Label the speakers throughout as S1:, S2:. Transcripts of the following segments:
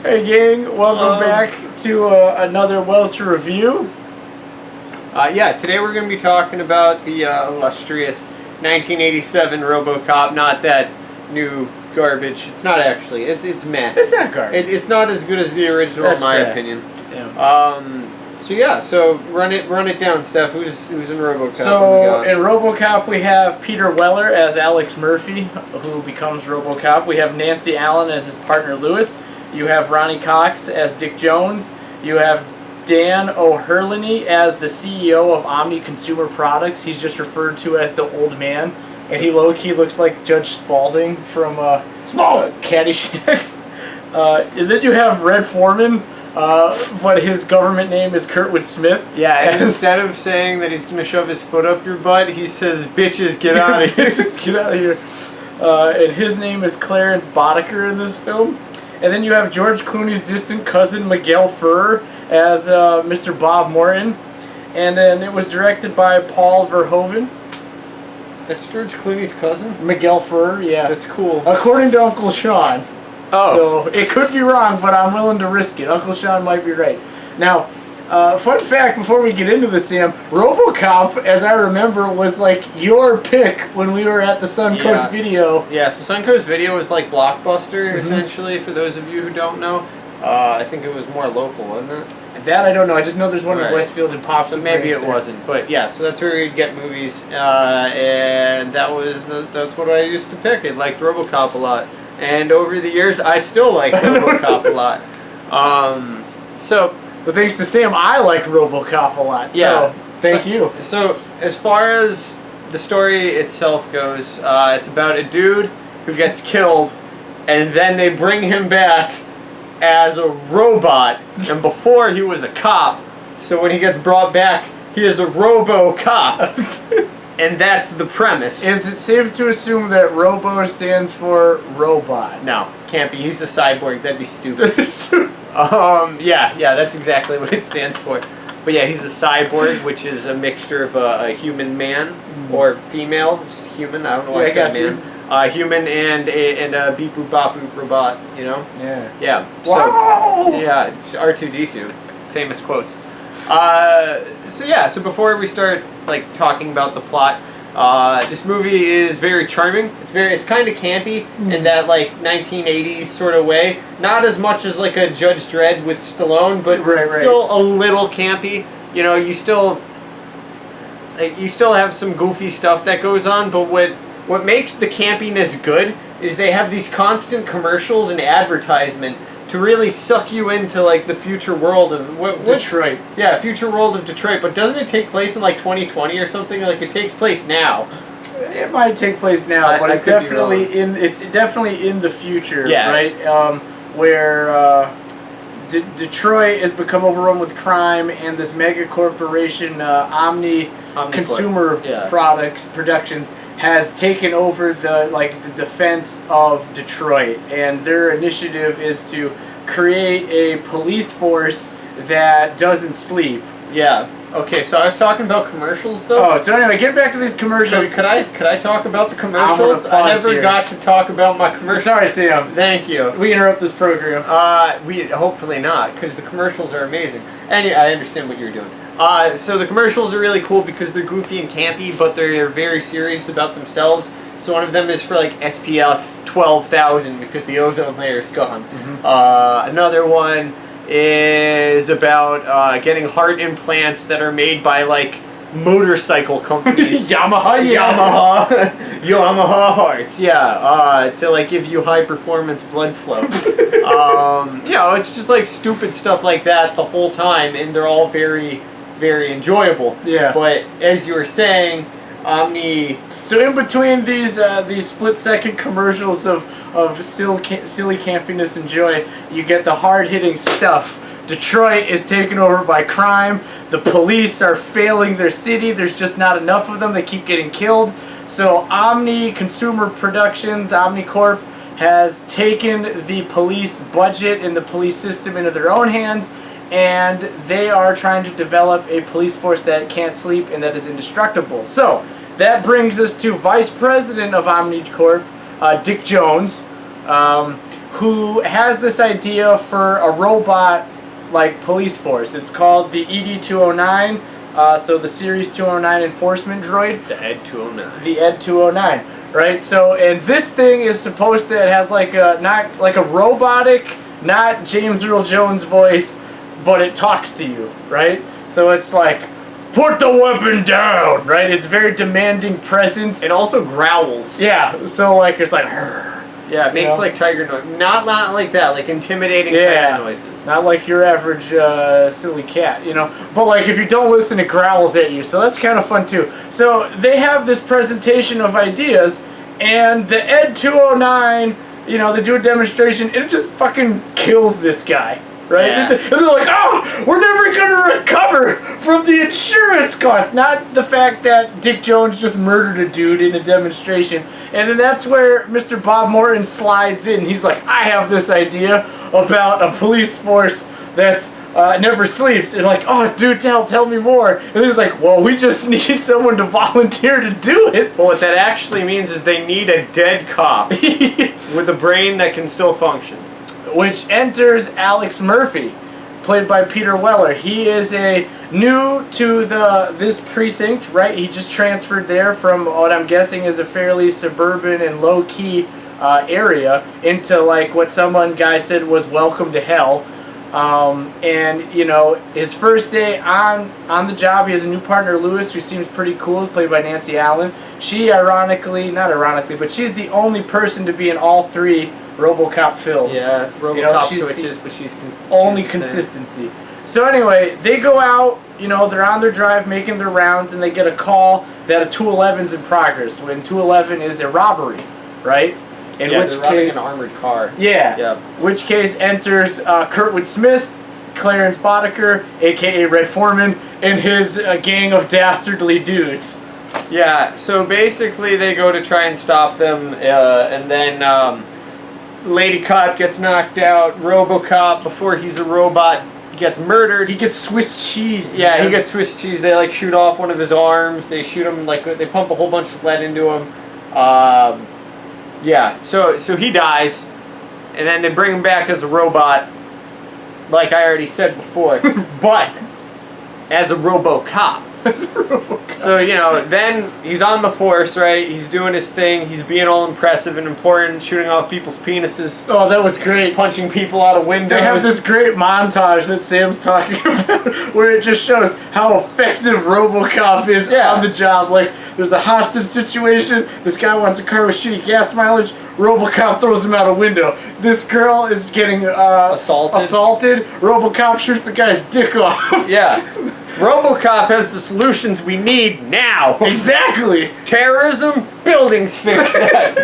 S1: Hey gang, welcome back to another Welch review.
S2: Yeah, today we're going to be talking about the illustrious 1987 Robocop, not that new garbage. It's not actually. It's meh.
S1: It's not garbage.
S2: It's not as good as the original,
S1: That's
S2: in my
S1: facts.
S2: opinion.
S1: Yeah.
S2: So run it down, Steph. Who's in Robocop?
S1: So in Robocop we have Peter Weller as Alex Murphy, who becomes Robocop. We have Nancy Allen as his partner Lewis. You have Ronnie Cox as Dick Jones. You have Dan O'Herlihy as the CEO of Omni Consumer Products. He's just referred to as the old man, and he low-key looks like Judge Spaulding from Caddyshack. And then you have Red Foreman, but his government name is Kurtwood Smith.
S2: Yeah, and instead of saying that he's going to shove his foot up your butt, he says, "Bitches, get out of here."
S1: Get out of here. And his name is Clarence Boddicker in this film. And then you have George Clooney's distant cousin Miguel Ferrer as Mr. Bob Morton. And then it was directed by Paul Verhoeven.
S2: That's George Clooney's cousin?
S1: Miguel Ferrer, yeah.
S2: That's cool.
S1: According to Uncle Sean.
S2: Oh.
S1: So it could be wrong, but I'm willing to risk it. Uncle Sean might be right. Now, fun fact before we get into this, Sam, Robocop, as I remember, was like your pick when we were at the Suncoast Video.
S2: Yeah, so Suncoast Video was like Blockbuster, essentially, for those of you who don't know. I think it was more local, wasn't it?
S1: That I don't know. I just know there's one in Westfield and Pops.
S2: So maybe it wasn't, but yeah. So that's where we'd get movies, and that's what I used to pick. I liked RoboCop a lot, and over the years, I still like RoboCop a lot.
S1: But thanks to Sam, I like RoboCop a lot.
S2: Yeah.
S1: So thank you.
S2: So as far as the story itself goes, it's about a dude who gets killed, and then they bring him back as a robot, and before he was a cop, so when he gets brought back, he is a Robo-Cop. And that's the premise.
S1: Is it safe to assume that Robo stands for robot?
S2: No, can't be. He's a cyborg. That'd be stupid. Yeah, that's exactly what it stands for. But yeah, he's a cyborg, which is a mixture of a human man or female, just human. I don't know why I said man. Human and a beep boop bop boop robot, you know?
S1: Yeah.
S2: Yeah.
S1: Wow!
S2: Yeah, it's R2D2. Famous quotes. So before we start like talking about the plot, this movie is very charming. It's kind of campy in that like 1980s sort of way. Not as much as like a Judge Dredd with Stallone, but still a little campy. You know, you still have some goofy stuff that goes on, but what makes the campiness good is they have these constant commercials and advertisement to really suck you into like the future world of
S1: Detroit.
S2: Yeah, future world of Detroit. But doesn't it take place in like 2020 or something? Like it takes place now.
S1: It might take place now, but it's definitely in the future, right? Where Detroit has become overrun with crime, and this mega corporation, Omni Consumer Productions, has taken over the defense of Detroit, and their initiative is to create a police force that doesn't sleep.
S2: Yeah. Okay, so I was talking about commercials though.
S1: Oh, so anyway, get back to these commercials.
S2: So could I talk about the commercials? I never got to talk about my commercials.
S1: Sorry, Sam.
S2: Thank you.
S1: We interrupt this program.
S2: We hopefully not, because the commercials are amazing. Anyway, I understand what you're doing. So the commercials are really cool because they're goofy and campy, but they're very serious about themselves. So one of them is for like SPF 12,000 because the ozone layer is gone. Another one is about getting heart implants that are made by like motorcycle companies. Yamaha hearts, to like give you high performance blood flow. You know, it's just like stupid stuff like that the whole time, and they're all very, very enjoyable.
S1: Yeah.
S2: But as you were saying, Omni.
S1: So in between these split-second commercials of silly campiness and joy, you get the hard-hitting stuff. Detroit is taken over by crime. The police are failing their city. There's just not enough of them. They keep getting killed. So Omni Consumer Productions, Omnicorp, has taken the police budget and the police system into their own hands, and they are trying to develop a police force that can't sleep and that is indestructible. So that brings us to Vice President of Omnicorp, Dick Jones, who has this idea for a robot like police force. It's called the ED-209. So the Series 209 enforcement droid.
S2: The ED-209.
S1: The ED-209. Right. So and this thing is supposed to. It has like a not like a robotic, not James Earl Jones voice, but it talks to you. Right. So it's like, put the weapon down. Right. It's very demanding presence.
S2: It also growls.
S1: Yeah. So like it's like.
S2: Yeah, it makes like tiger noise. Not like that, like intimidating tiger noises.
S1: Not like your average silly cat, you know. But like if you don't listen, it growls at you. So that's kind of fun too. So they have this presentation of ideas, and the ED-209, you know, they do a demonstration, and it just fucking kills this guy. Right?
S2: Yeah.
S1: And they're like, oh, we're never going to recover from the insurance costs. Not the fact that Dick Jones just murdered a dude in a demonstration. And then that's where Mr. Bob Morton slides in. He's like, I have this idea about a police force that's never sleeps. And like, oh, dude, tell me more. And then he's like, well, we just need someone to volunteer to do it.
S2: But what that actually means is they need a dead cop with a brain that can still function.
S1: Which enters Alex Murphy, played by Peter Weller. He is new to this precinct, right? He just transferred there from what I'm guessing is a fairly suburban and low-key area into like what someone guy said was welcome to hell. And you know, his first day on the job, he has a new partner, Lewis, who seems pretty cool, played by Nancy Allen. She not ironically, but she's the only person to be in all three Robocop films.
S2: Yeah, Robocop
S1: you know,
S2: switches, but she's
S1: only consistency. So anyway, they go out, you know, they're on their drive making their rounds, and they get a call that a 211's in progress. When 211 is a robbery, right? In which
S2: they're robbing
S1: case,
S2: an armored car.
S1: Yeah. Which case enters Kurtwood Smith, Clarence Boddicker, aka Red Foreman, and his gang of dastardly dudes.
S2: Yeah. So basically, they go to try and stop them, and then. Lady Cop gets knocked out. Robocop, before he's a robot, gets murdered.
S1: He gets Swiss cheese.
S2: Yeah, he gets Swiss cheese. They like shoot off one of his arms. They shoot him like they pump a whole bunch of lead into him. Yeah, so he dies, and then they bring him back as a robot, like I already said before, but as a Robocop. So, you know, then he's on the force, right? He's doing his thing. He's being all impressive and important, shooting off people's penises.
S1: Oh, that was great.
S2: Punching people out of windows.
S1: They have this great montage that Sam's talking about where it just shows how effective Robocop is on the job. Like, there's a hostage situation. This guy wants a car with shitty gas mileage. Robocop throws him out a window. This girl is getting assaulted. Robocop shoots the guy's dick off.
S2: Yeah. Robocop has the solutions we need now.
S1: Exactly.
S2: Terrorism, buildings fix that.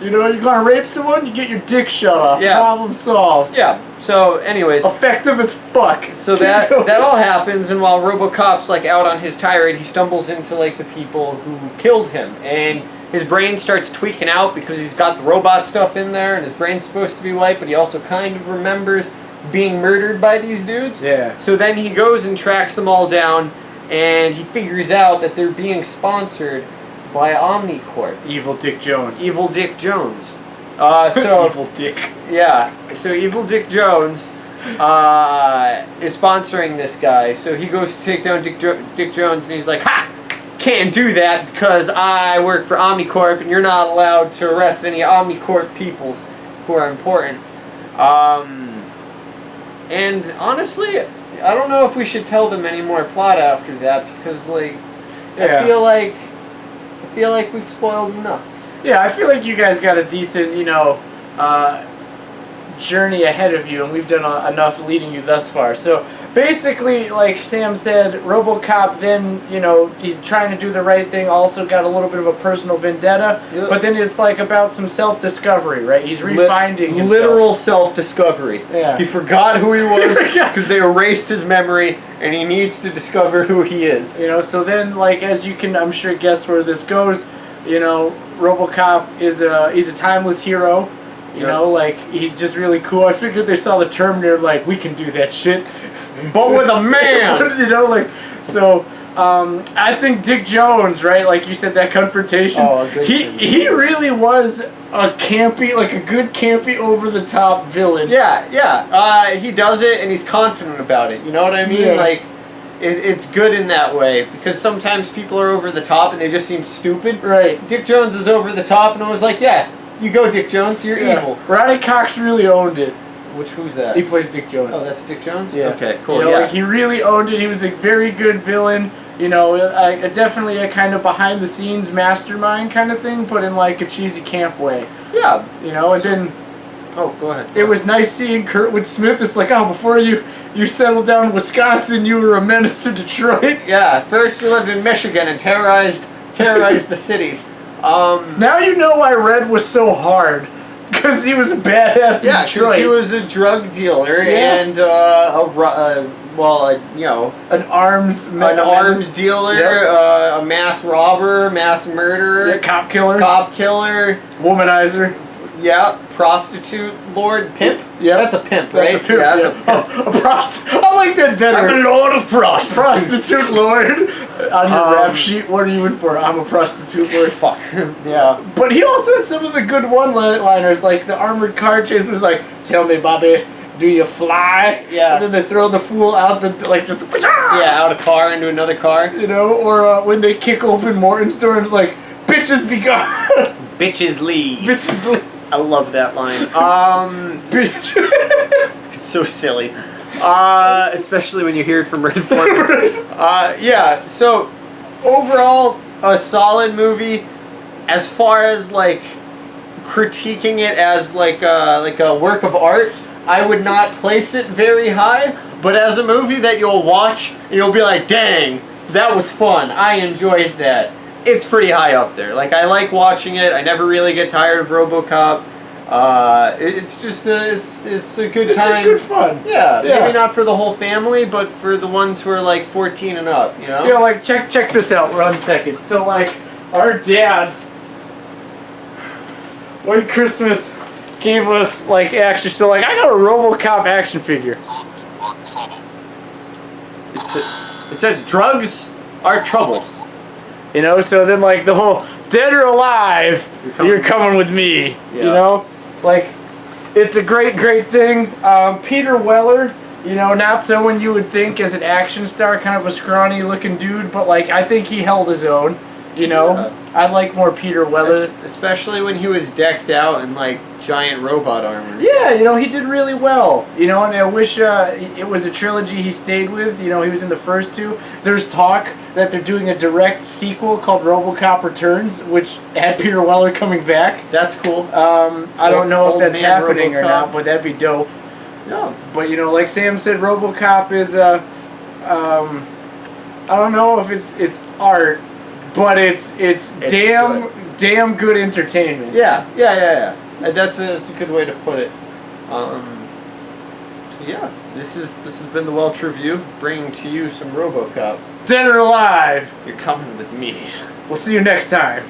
S1: You know, you're gonna rape someone, you get your dick shut off.
S2: Yeah.
S1: Problem solved.
S2: Yeah. So, anyways,
S1: effective as fuck.
S2: So that all happens, and while Robocop's like out on his tirade, he stumbles into like the people who killed him, and his brain starts tweaking out because he's got the robot stuff in there, and his brain's supposed to be white, but he also kind of remembers being murdered by these dudes.
S1: Yeah.
S2: So then he goes and tracks them all down, and he figures out that they're being sponsored by Omnicorp.
S1: Evil Dick Jones.
S2: Evil Dick Jones. So
S1: Evil Dick.
S2: Yeah. So Evil Dick Jones is sponsoring this guy. So he goes to take down Dick Jones, and he's like, "Ha! Can't do that because I work for Omnicorp, and you're not allowed to arrest any Omnicorp peoples who are important." And honestly, I don't know if we should tell them any more plot after that because, like, I feel like we've spoiled enough.
S1: Yeah, I feel like you guys got a decent, you know, journey ahead of you, and we've done enough leading you thus far. So basically, like Sam said, Robocop then, you know, he's trying to do the right thing, also got a little bit of a personal vendetta, but then it's like about some self-discovery, right? He's refinding himself.
S2: Literal self-discovery.
S1: Yeah.
S2: He forgot who he was because they erased his memory, and he needs to discover who he is.
S1: You know, so then, like, as you can, I'm sure, guess where this goes, you know, Robocop is he's a timeless hero. You know, like, he's just really cool. I figured they saw the Terminator, like, we can do that shit.
S2: But with a man!
S1: You know, like, so, I think Dick Jones, right? Like you said, that confrontation.
S2: Oh, a good
S1: he really was a campy, like a good campy, over the top villain.
S2: Yeah. He does it, and he's confident about it. You know what I mean?
S1: Yeah.
S2: Like, it's good in that way because sometimes people are over the top and they just seem stupid.
S1: Right.
S2: Dick Jones is over the top, and I was like, yeah, you go, Dick Jones. You're evil.
S1: Roddy Cox really owned it.
S2: Who's that?
S1: He plays Dick Jones.
S2: Oh, that's Dick Jones?
S1: Yeah.
S2: Okay, cool.
S1: You know,
S2: yeah.
S1: like he really owned it. He was a very good villain. You know, definitely a kind of behind the scenes mastermind kind of thing, but in like a cheesy camp way.
S2: Yeah.
S1: You know, and then
S2: Oh, go ahead.
S1: it was nice seeing Kurtwood Smith. It's like, oh, before you settled down in Wisconsin, you were a menace to Detroit.
S2: Yeah, first you lived in Michigan and terrorized the cities.
S1: Now you know why Red was so hard. Because he was a badass in
S2: Yeah,
S1: Detroit.
S2: because he was a drug dealer and you know,
S1: an arms
S2: dealer,
S1: Yep.
S2: a mass robber, mass murderer,
S1: cop killer,
S2: womanizer, yeah, prostitute, lord, pimp.
S1: Yeah,
S2: that's a pimp, right?
S1: That's a pimp.
S2: Yeah, that's
S1: a prostitute. I like that better.
S2: I'm a lord of prostitutes.
S1: Prostitute lord. On your rap sheet, what are you in for? I'm a prostitute lord.
S2: Fuck. Yeah.
S1: But he also had some of the good one-liners, like the armored car chase was like, "Tell me, Bobby, do you fly?"
S2: Yeah.
S1: And then they throw the fool out the just
S2: out of car into another car.
S1: You know, or when they kick open Morton's door and it's like, "Bitches be gone."
S2: Bitches leave.
S1: Bitches leave.
S2: I love that line.
S1: Bitch.
S2: It's so silly. Especially when you hear it from Red Foreman. Yeah, so overall, a solid movie. As far as like critiquing it as like a work of art, I would not place it very high. But as a movie that you'll watch and you'll be like, dang, that was fun. I enjoyed that. It's pretty high up there. Like, I like watching it. I never really get tired of Robocop. It's just it's a good time.
S1: It's just good fun.
S2: Yeah, maybe not for the whole family, but for the ones who are like 14 and up, you know?
S1: You know, like, check this out 1 second. So, like, our dad, one Christmas, gave us, like, action. So, like, I got a Robocop action figure.
S2: It says drugs are trouble.
S1: You know, so then, like, the whole dead or alive, you're coming with me.
S2: Yeah.
S1: You know? Like, it's a great, great thing. Peter Weller, you know, not someone you would think as an action star, kind of a scrawny looking dude, but, like, I think he held his own. You know? I'd like more Peter Weller.
S2: Especially when he was decked out in, like, giant robot armor.
S1: Yeah, you know, he did really well. You know, and I wish it was a trilogy he stayed with. You know, he was in the first two. There's talk that they're doing a direct sequel called Robocop Returns, which had Peter Weller coming back.
S2: That's cool.
S1: I don't know if that's happening or
S2: Robocop.
S1: not, but that'd be dope.
S2: Yeah.
S1: But, you know, like Sam said, Robocop is, I don't know if it's art, but it's damn good entertainment.
S2: Yeah. That's a good way to put it. Yeah, this has been the Welch Review, bringing to you some Robocop.
S1: Dead or alive,
S2: You're coming with me.
S1: we'll see you next time.